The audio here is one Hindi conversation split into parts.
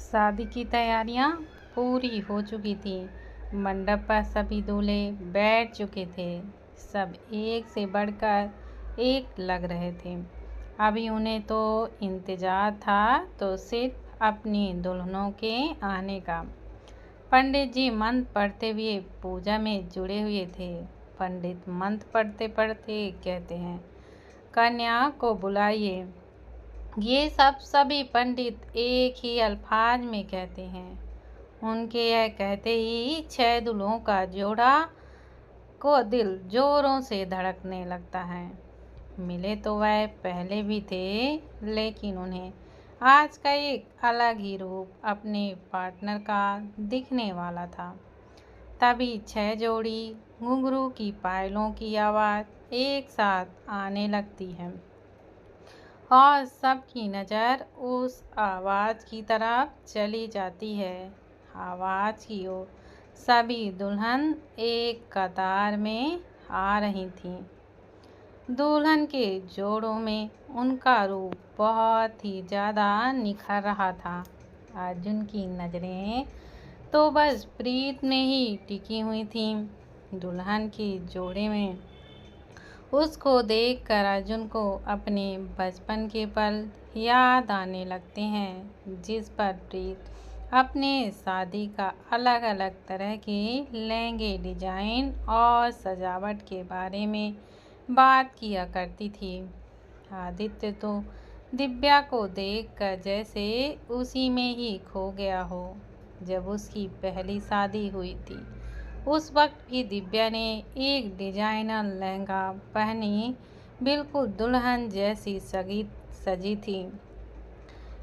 शादी की तैयारियां पूरी हो चुकी थी। मंडप पर सभी दूल्हे बैठ चुके थे। सब एक से बढ़कर एक लग रहे थे। अभी उन्हें तो इंतजार था तो सिर्फ अपनी दुल्हनों के आने का। पंडित जी मंत्र पढ़ते हुए पूजा में जुड़े हुए थे। पंडित मंत्र पढ़ते पढ़ते कहते हैं, कन्या को बुलाइए। ये सभी पंडित एक ही अल्फाज में कहते हैं। उनके यह कहते ही 6 दुल्हों का जोड़ा को दिल जोरों से धड़कने लगता है। मिले तो वह पहले भी थे, लेकिन उन्हें आज का एक अलग ही रूप अपने पार्टनर का दिखने वाला था। तभी 6 जोड़ी घुंघरू की पायलों की आवाज़ एक साथ आने लगती है और सबकी नज़र उस आवाज़ की तरफ चली जाती है। आवाज़ की ओर सभी दुल्हन एक कतार में आ रही थीं। दुल्हन के जोड़ों में उनका रूप बहुत ही ज़्यादा निखर रहा था। अर्जुन की नज़रें तो बस प्रीत में ही टिकी हुई थीं। दुल्हन के जोड़े में उसको देखकर अर्जुन को अपने बचपन के पल याद आने लगते हैं, जिस पर प्रीत अपने शादी का अलग अलग तरह के लहंगे डिजाइन और सजावट के बारे में बात किया करती थी। आदित्य तो दिव्या को देखकर जैसे उसी में ही खो गया हो। जब उसकी पहली शादी हुई थी, उस वक्त भी दिव्या ने एक डिजाइनर लहंगा पहनी बिल्कुल दुल्हन जैसी सजी थी।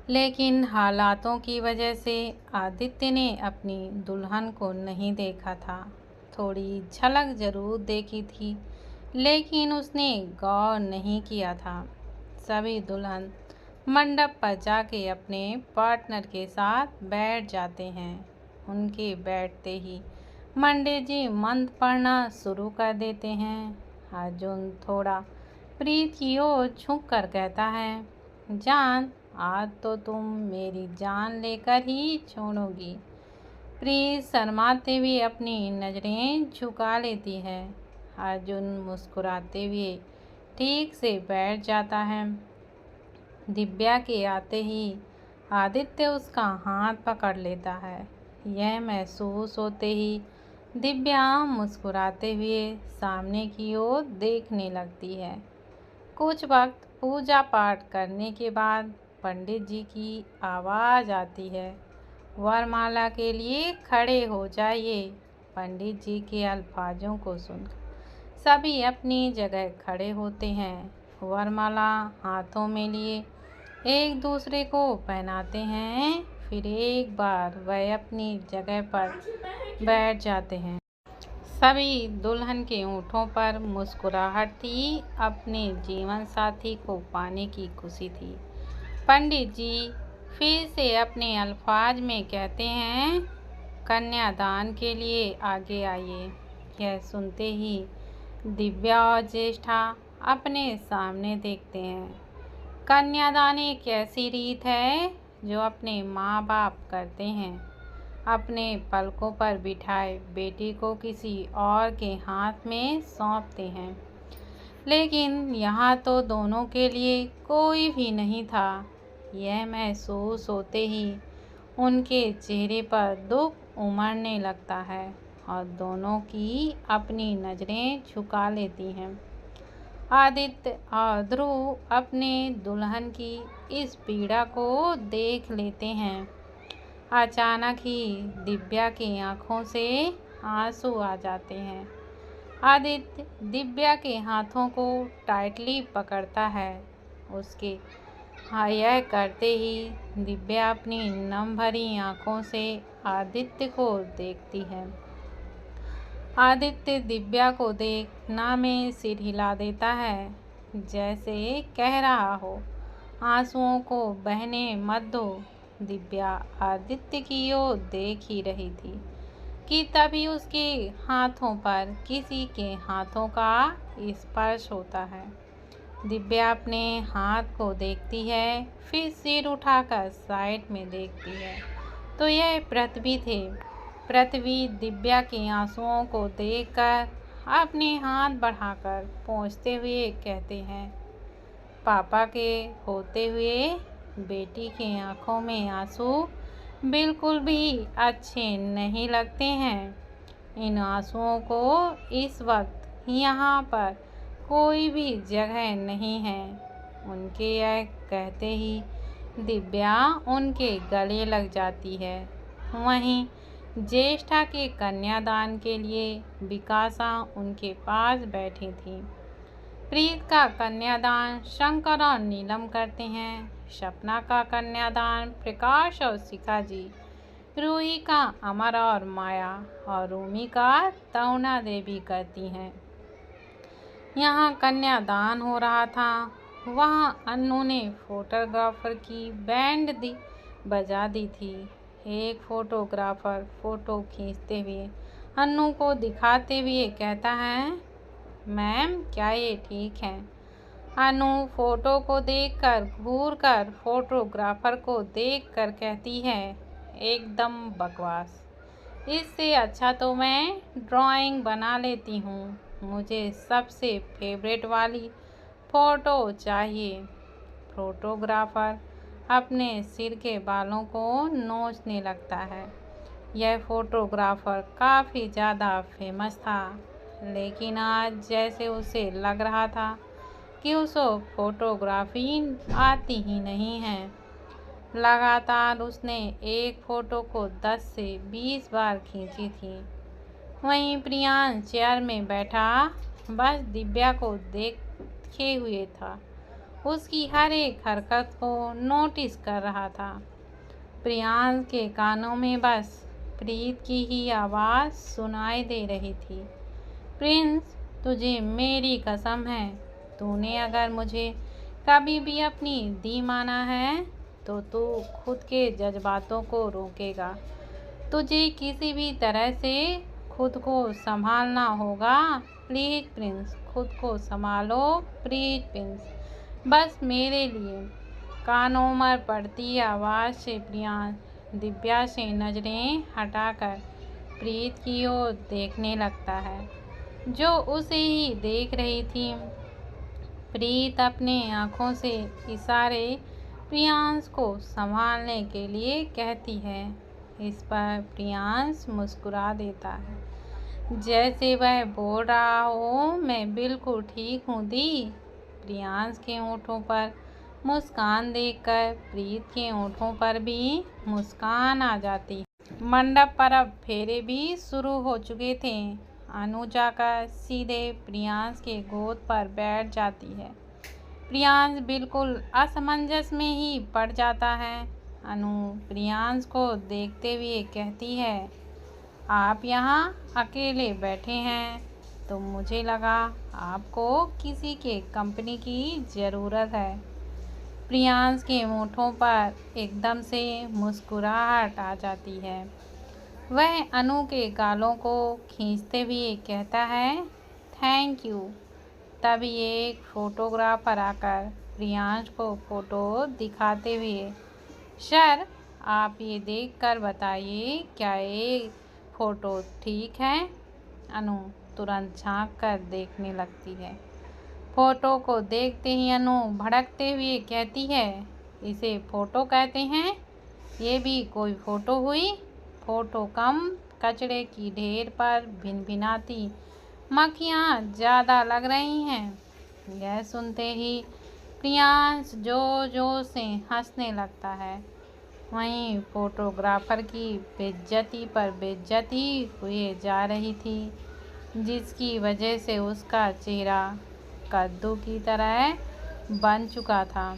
लेकिन हालातों की वजह से आदित्य ने अपनी दुल्हन को नहीं देखा था। थोड़ी झलक जरूर देखी थी, लेकिन उसने गौर नहीं किया था। सभी दुल्हन मंडप पर जाके अपने पार्टनर के साथ बैठ जाते हैं। उनके बैठते ही पंडित जी मंत्र पढ़ना शुरू कर देते हैं। अर्जुन थोड़ा प्रीत की ओर झुक कर कहता है, जान, आज तो तुम मेरी जान लेकर ही छोड़ोगी। प्रीत शर्माते हुए अपनी नज़रें झुका लेती है। अर्जुन मुस्कुराते हुए ठीक से बैठ जाता है। दिव्या के आते ही आदित्य उसका हाथ पकड़ लेता है। यह महसूस होते ही दिव्या मुस्कुराते हुए सामने की ओर देखने लगती है। कुछ वक्त पूजा पाठ करने के बाद पंडित जी की आवाज़ आती है, वरमाला के लिए खड़े हो जाइए। पंडित जी के अल्फाजों को सुनकर सभी अपनी जगह खड़े होते हैं। वरमाला हाथों में लिए एक दूसरे को पहनाते हैं। फिर एक बार वह अपनी जगह पर बैठ जाते हैं। सभी दुल्हन के होठों पर मुस्कुराहट थी। अपने जीवन साथी को पाने की खुशी थी। पंडित जी फिर से अपने अल्फाज में कहते हैं, कन्यादान के लिए आगे आइए। यह सुनते ही दिव्या और ज्येष्ठा अपने सामने देखते हैं। कन्यादान एक ऐसी रीत है जो अपने माँ बाप करते हैं। अपने पलकों पर बिठाए बेटी को किसी और के हाथ में सौंपते हैं। लेकिन यहाँ तो दोनों के लिए कोई भी नहीं था। यह महसूस होते ही उनके चेहरे पर दुख उमड़ने लगता है और दोनों की अपनी नज़रें झुका लेती हैं। आदित्य और ध्रुव अपने दुल्हन की इस पीड़ा को देख लेते हैं। अचानक ही दिव्या की आंखों से आंसू आ जाते हैं। आदित्य दिव्या के हाथों को टाइटली पकड़ता है। उसके यह करते ही दिव्या अपनी नम भरी आंखों से आदित्य को देखती है। आदित्य दिव्या को देख ना में सिर हिला देता है, जैसे कह रहा हो, आंसुओं को बहने मत दो। दिव्या आदित्य की ओर देख ही रही थी कि तभी उसके हाथों पर किसी के हाथों का स्पर्श होता है। दिव्या अपने हाथ को देखती है, फिर सिर उठाकर साइड में देखती है तो यह पृथ्वी थे। पृथ्वी दिव्या के आंसुओं को देखकर अपने हाथ बढ़ाकर पोंछते हुए कहते हैं, पापा के होते हुए बेटी के आंखों में आंसू बिल्कुल भी अच्छे नहीं लगते हैं। इन आंसुओं को इस वक्त यहाँ पर कोई भी जगह नहीं है। उनके यह कहते ही दिव्या उनके गले लग जाती है। वहीं ज्येष्ठा के कन्यादान के लिए विकासा उनके पास बैठी थी। प्रीत का कन्यादान शंकर और नीलम करते हैं। सपना का कन्यादान प्रकाश और शिखा जी, रूही का अमर और माया और रूमी का तरुणा देवी करती हैं। यहाँ कन्यादान हो रहा था। वहाँ अन्नू ने फोटोग्राफर की बैंड बजा दी थी। एक फोटोग्राफर फोटो खींचते हुए अन्नू को दिखाते हुए कहता है, मैम क्या ये ठीक है? अनु फोटो को देखकर घूरकर फोटोग्राफर को देखकर कहती है, एकदम बकवास। इससे अच्छा तो मैं ड्राइंग बना लेती हूँ। मुझे सबसे फेवरेट वाली फ़ोटो चाहिए। फोटोग्राफर अपने सिर के बालों को नोचने लगता है। यह फोटोग्राफर काफ़ी ज़्यादा फेमस था, लेकिन आज जैसे उसे लग रहा था कि उसे फोटोग्राफी आती ही नहीं है। लगातार उसने एक फ़ोटो को 10 से 20 बार खींची थी। वहीं प्रियांश चेयर में बैठा बस दिव्या को देखे हुए था। उसकी हर एक हरकत को नोटिस कर रहा था। प्रियांश के कानों में बस प्रीत की ही आवाज़ सुनाई दे रही थी। प्रिंस, तुझे मेरी कसम है, तूने अगर मुझे कभी भी अपनी दी माना है तो तू खुद के जज्बातों को रोकेगा। तुझे किसी भी तरह से खुद को संभालना होगा। प्लीज प्रिंस, खुद को संभालो प्लीज प्रिंस, बस मेरे लिए। कानों में पड़ती आवाज़ से प्रियांश दिव्या से नज़रें हटाकर प्रीत की ओर देखने लगता है, जो उसे ही देख रही थी। प्रीत अपने आँखों से इशारे प्रियांश को संभालने के लिए कहती है। इस पर प्रियांश मुस्कुरा देता है, जैसे वह बोल रहा हो, मैं बिल्कुल ठीक हूँ दी। प्रियांश के होठों पर मुस्कान देखकर प्रीत के होठों पर भी मुस्कान आ जाती है। मंडप पर अब फेरे भी शुरू हो चुके थे। अनु जाकर सीधे प्रियांश के गोद पर बैठ जाती है। प्रियांश बिल्कुल असमंजस में ही पड़ जाता है। अनु प्रियांश को देखते हुए कहती है, आप यहाँ अकेले बैठे हैं तो मुझे लगा आपको किसी के कंपनी की ज़रूरत है। प्रियांश के होठों पर एकदम से मुस्कुराहट आ जाती है। वह अनु के गालों को खींचते हुए कहता है, थैंक यू। तभी एक फोटोग्राफर आकर प्रियांश को फ़ोटो दिखाते हुए, सर आप ये देखकर बताइए क्या ये फ़ोटो ठीक है? अनु तुरंत झांक कर देखने लगती है। फ़ोटो को देखते ही अनु भड़कते हुए कहती है, इसे फ़ोटो कहते हैं? ये भी कोई फ़ोटो हुई? फ़ोटो कम, कचरे की ढेर पर भिनभिनाती मक्खियाँ ज़्यादा लग रही हैं। यह सुनते ही प्रियांश जोर जोर से हंसने लगता है। वहीं फोटोग्राफर की बेइज्जती पर बेइज्जती हुए जा रही थी, जिसकी वजह से उसका चेहरा कद्दू की तरह बन चुका था।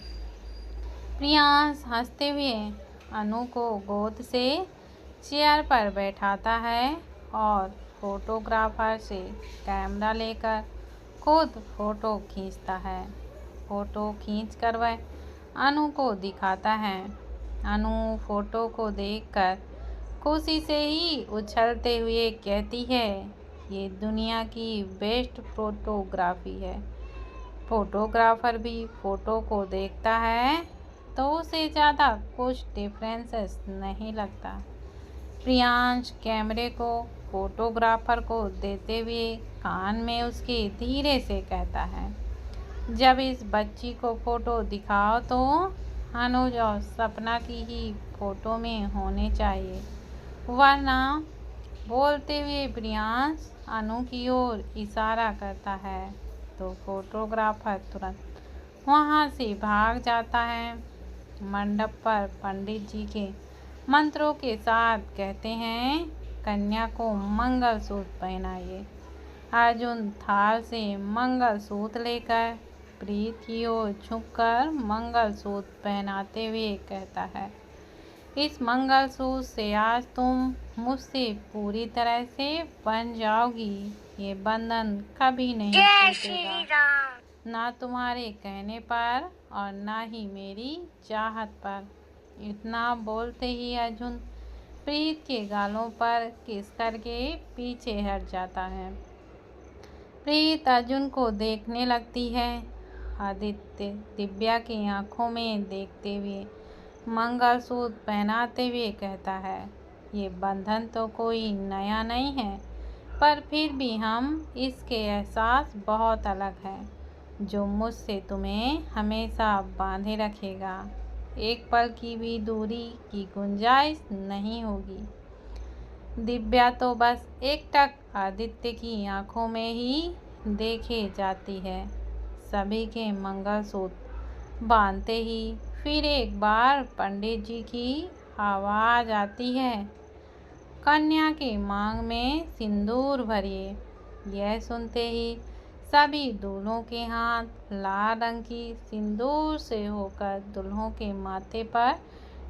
प्रियांश हंसते हुए अनु को गोद से चेयर पर बैठाता है और फोटोग्राफर से कैमरा लेकर खुद फ़ोटो खींचता है। फ़ोटो खींचकर वह अनु को दिखाता है। अनु फ़ोटो को देखकर खुशी से ही उछलते हुए कहती है, ये दुनिया की बेस्ट फोटोग्राफी है। फोटोग्राफर भी फ़ोटो को देखता है तो उसे ज़्यादा कुछ डिफरेंसेस नहीं लगता। प्रियांश कैमरे को फोटोग्राफर को देते हुए कान में उसके धीरे से कहता है, जब इस बच्ची को फोटो दिखाओ तो अनुज और सपना की ही फोटो में होने चाहिए, वरना। बोलते हुए प्रियांश अनु की ओर इशारा करता है तो फोटोग्राफर तुरंत वहाँ से भाग जाता है। मंडप पर पंडित जी के मंत्रों के साथ कहते हैं, कन्या को मंगलसूत्र पहनाइए। अर्जुन थाल से मंगलसूत्र लेकर प्रीत की ओर झुककर मंगलसूत्र पहनाते हुए कहता है, इस मंगलसूत्र से आज तुम मुझसे पूरी तरह से बन जाओगी। ये बंधन कभी नहीं टूटेगा, ना तुम्हारे कहने पर और ना ही मेरी चाहत पर। इतना बोलते ही अर्जुन प्रीत के गालों पर किस करके पीछे हट जाता है। प्रीत अर्जुन को देखने लगती है। आदित्य दिव्या की आंखों में देखते हुए मंगलसूत्र पहनाते हुए कहता है, ये बंधन तो कोई नया नहीं है, पर फिर भी हम इसके एहसास बहुत अलग है, जो मुझसे तुम्हें हमेशा बांधे रखेगा। एक पल की भी दूरी की गुंजाइश नहीं होगी। दिव्या तो बस एकटक आदित्य की आंखों में ही देखे जाती है। सभी के मंगलसूत्र बांधते ही फिर एक बार पंडित जी की आवाज़ आती है, कन्या के मांग में सिंदूर भरिए। यह सुनते ही सभी दूल्हों के हाथ लाल रंग की सिंदूर से होकर दुल्हों के माथे पर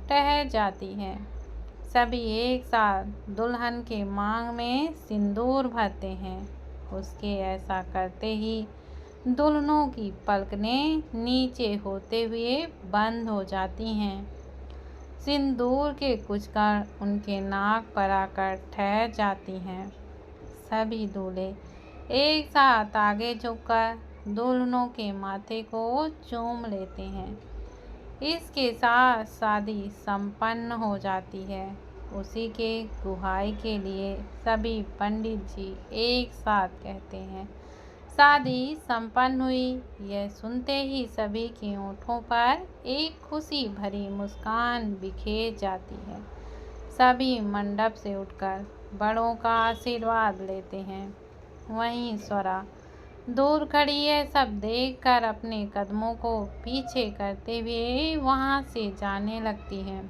ठहर जाती है। सभी एक साथ दुल्हन के मांग में सिंदूर भरते हैं। उसके ऐसा करते ही दुल्हनों की पलकें नीचे होते हुए बंद हो जाती हैं। सिंदूर के कुछ कण उनके नाक पर आकर ठहर जाती हैं। सभी दूल्हे एक साथ आगे झुककर दुल्हनों के माथे को चूम लेते हैं। इसके साथ शादी संपन्न हो जाती है। उसी के गुहाई के लिए सभी पंडित जी एक साथ कहते हैं, शादी संपन्न हुई। यह सुनते ही सभी के होठों पर एक खुशी भरी मुस्कान बिखेर जाती है। सभी मंडप से उठकर बड़ों का आशीर्वाद लेते हैं। वहीं स्वरा दूर खड़ी है, सब देखकर अपने कदमों को पीछे करते हुए वहां से जाने लगती है।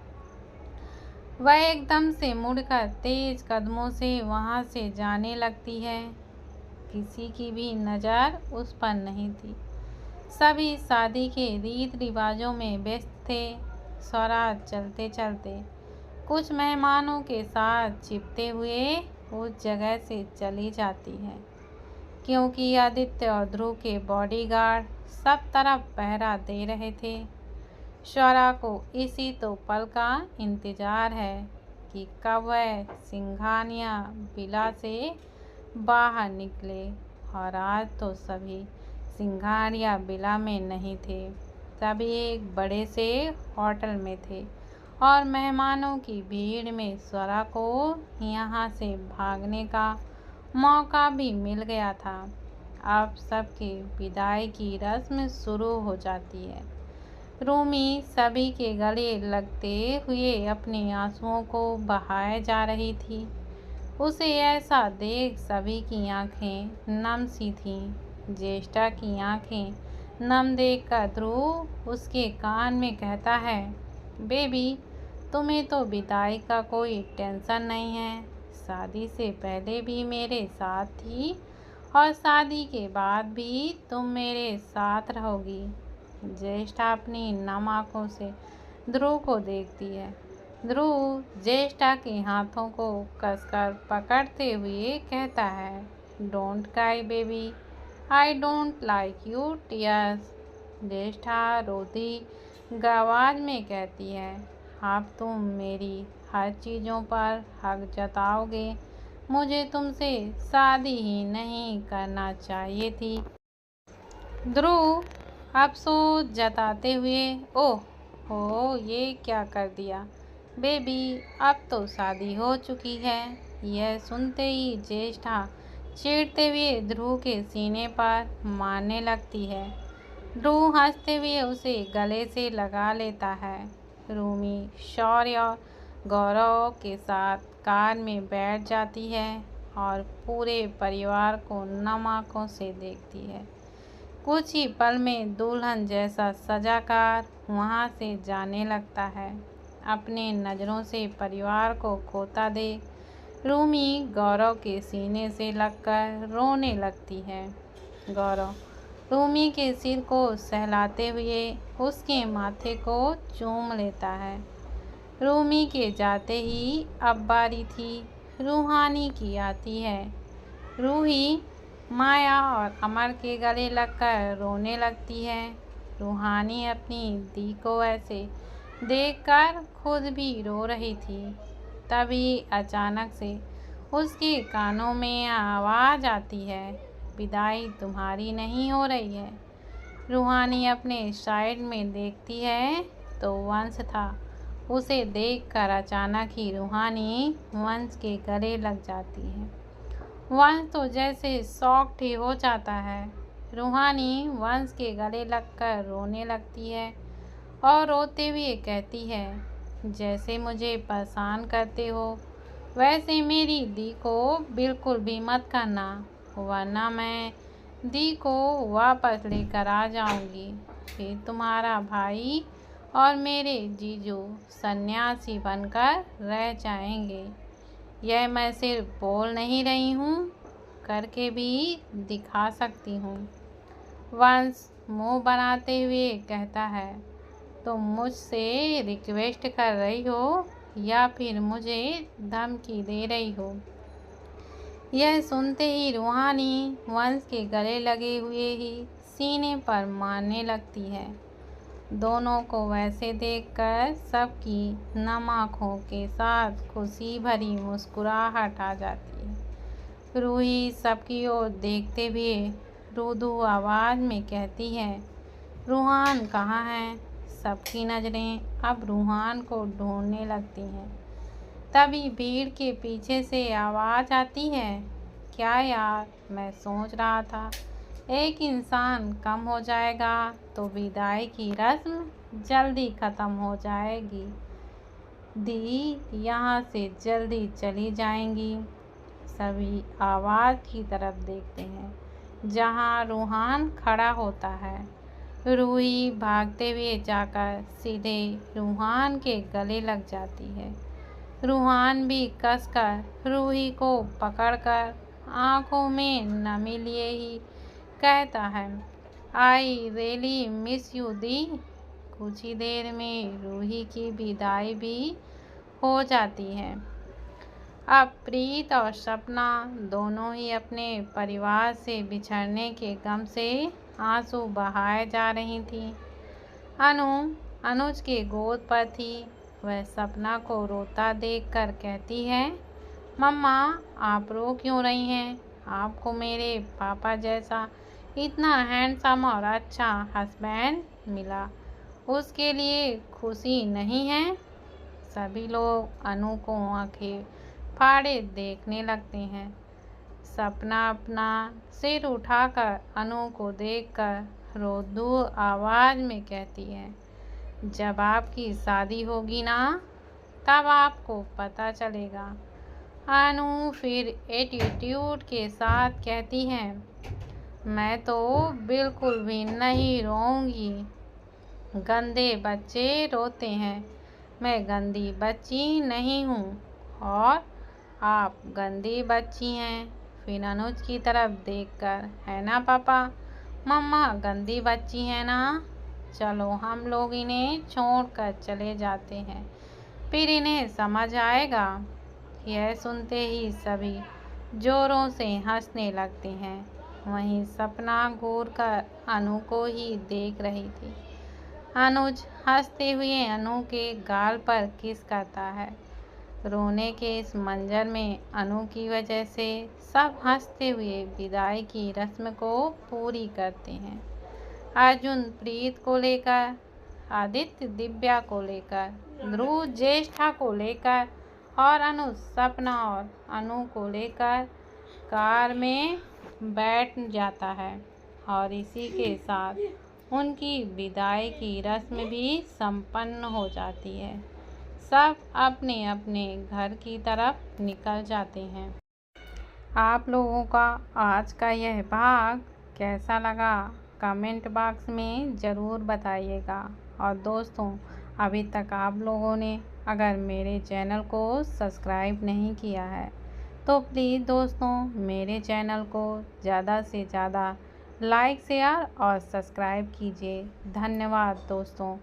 वह एकदम से मुड़कर तेज कदमों से वहां से जाने लगती है। किसी की भी नज़र उस पर नहीं थी। सभी शादी के रीत रिवाजों में व्यस्त थे। स्वरा चलते चलते कुछ मेहमानों के साथ चिपते हुए उस जगह से चली जाती है, क्योंकि आदित्य और ध्रुव के बॉडीगार्ड सब तरफ पहरा दे रहे थे। स्वरा को इसी तो पल का इंतजार है कि कब वह सिंघानिया विला से बाहर निकले, और आज तो सभी सिंघानिया विला में नहीं थे। सभी एक बड़े से होटल में थे और मेहमानों की भीड़ में स्वरा को यहाँ से भागने का मौका भी मिल गया था। अब सबकी विदाई की रस्म शुरू हो जाती है। रूमी सभी के गले लगते हुए अपने आंसुओं को बहाए जा रही थी। उसे ऐसा देख सभी की आंखें नम सी थीं। ज्येष्ठा की आंखें नम देखकर ध्रुव उसके कान में कहता है, बेबी, तुम्हें तो विदाई का कोई टेंशन नहीं है। शादी से पहले भी मेरे साथ थी और शादी के बाद भी तुम मेरे साथ रहोगी। ज्येष्ठा अपनी नम आंखों से ध्रुव को देखती है। ध्रुव ज्येष्ठा के हाथों को कसकर पकड़ते हुए कहता है, don't cry baby, I don't like you tears. Jyeshtha रोती आवाज में कहती है, अब तुम मेरी हर चीज़ों पर हक जताओगे। मुझे तुमसे शादी ही नहीं करना चाहिए थी। ध्रुव अफसोस जताते हुए, ओह हो, ये क्या कर दिया बेबी, अब तो शादी हो चुकी है। यह सुनते ही ज्येष्ठा चीरते हुए ध्रुव के सीने पर मारने लगती है। ध्रुव हंसते हुए उसे गले से लगा लेता है। रूमी शौर्य और गौरव के साथ कार में बैठ जाती है और पूरे परिवार को नम आंखों से देखती है। कुछ ही पल में दुल्हन जैसा सजा कार वहाँ से जाने लगता है। अपने नज़रों से परिवार को खोता देख रूमी गौरव के सीने से लगकर रोने लगती है। गौरव रूमी के सिर को सहलाते हुए उसके माथे को चूम लेता है। रूमी के जाते ही अब बारी थी रूहानी की आती है। रूही माया और अमर के गले लगकर रोने लगती है। रूहानी अपनी दी को ऐसे देखकर खुद भी रो रही थी। तभी अचानक से उसके कानों में आवाज़ आती है, विदाई तुम्हारी नहीं हो रही है। रूहानी अपने साइड में देखती है तो वंश था। उसे देखकर अचानक ही रूहानी वंश के गले लग जाती है। वंश तो जैसे शॉक्ड ही हो जाता है। रूहानी वंश के गले लगकर रोने लगती है और रोते हुए कहती है, जैसे मुझे परेशान करते हो वैसे मेरी दी को बिल्कुल भी मत करना, वरना मैं दी को वापस लेकर आ जाऊंगी। फिर तुम्हारा भाई और मेरे जीजू सन्यासी बनकर रह जाएंगे। यह मैं सिर्फ बोल नहीं रही हूँ, करके भी दिखा सकती हूँ। वंश मुंह बनाते हुए कहता है, तुम मुझसे रिक्वेस्ट कर रही हो या फिर मुझे धमकी दे रही हो? यह सुनते ही रूहानी वंश के गले लगे हुए ही सीने पर मारने लगती है। दोनों को वैसे देखकर सबकी नम आँखों के साथ खुशी भरी मुस्कुराहट आ जाती है। रूही सबकी ओर देखते हुए रुदू आवाज़ में कहती है, रूहान कहाँ है? सबकी नज़रें अब रूहान को ढूंढने लगती हैं। तभी भीड़ के पीछे से आवाज़ आती है, क्या यार, मैं सोच रहा था एक इंसान कम हो जाएगा तो विदाई की रस्म जल्दी ख़त्म हो जाएगी। दी यहाँ से जल्दी चली जाएंगी। सभी आवाज़ की तरफ देखते हैं जहाँ रूहान खड़ा होता है। रूही भागते हुए जाकर सीधे रूहान के गले लग जाती है। रूहान भी कसकर रूही को पकड़कर आंखों में नमी लिए ही कहता है, आई रियली मिस यू दी। कुछ ही देर में रूही की विदाई भी हो जाती है। अब प्रीत और सपना दोनों ही अपने परिवार से बिछड़ने के गम से आंसू बहाए जा रही थी। अनु अनुज के गोद पर थी। वह सपना को रोता देखकर कहती है, मम्मा आप रो क्यों रही हैं? आपको मेरे पापा जैसा इतना हैंडसम और अच्छा हस्बैंड मिला, उसके लिए खुशी नहीं है? सभी लोग अनु को आंखें फाड़े देखने लगते हैं। सपना अपना सिर उठाकर अनु को देखकर रोदू आवाज़ में कहती है, जब आपकी शादी होगी ना तब आपको पता चलेगा। अनु फिर एटीट्यूड के साथ कहती है, मैं तो बिल्कुल भी नहीं रोऊंगी। गंदे बच्चे रोते हैं, मैं गंदी बच्ची नहीं हूँ और आप गंदी बच्ची हैं। फिर अनुज की तरफ देखकर, है ना पापा, मम्मा गंदी बच्ची है ना? चलो हम लोग इन्हें छोड़कर चले जाते हैं, फिर इन्हें समझ आएगा। यह सुनते ही सभी जोरों से हंसने लगते हैं। वहीं सपना घूरकर अनु को ही देख रही थी। अनुज हंसते हुए अनु के गाल पर किस करता है। रोने के इस मंजर में अनु की वजह से सब हंसते हुए विदाई की रस्म को पूरी करते हैं। अर्जुन प्रीत को लेकर आदित्य दिव्या को लेकर, ध्रुव ज्येष्ठा को लेकर और अनुज सपना और अनु को लेकर कार में बैठ जाता है और इसी के साथ उनकी विदाई की रस्म भी संपन्न हो जाती है। सब अपने अपने घर की तरफ निकल जाते हैं। आप लोगों का आज का यह भाग कैसा लगा कमेंट बॉक्स में ज़रूर बताइएगा। और दोस्तों, अभी तक आप लोगों ने अगर मेरे चैनल को सब्सक्राइब नहीं किया है तो प्लीज़ दोस्तों मेरे चैनल को ज़्यादा से ज़्यादा लाइक शेयर और सब्सक्राइब कीजिए। धन्यवाद दोस्तों।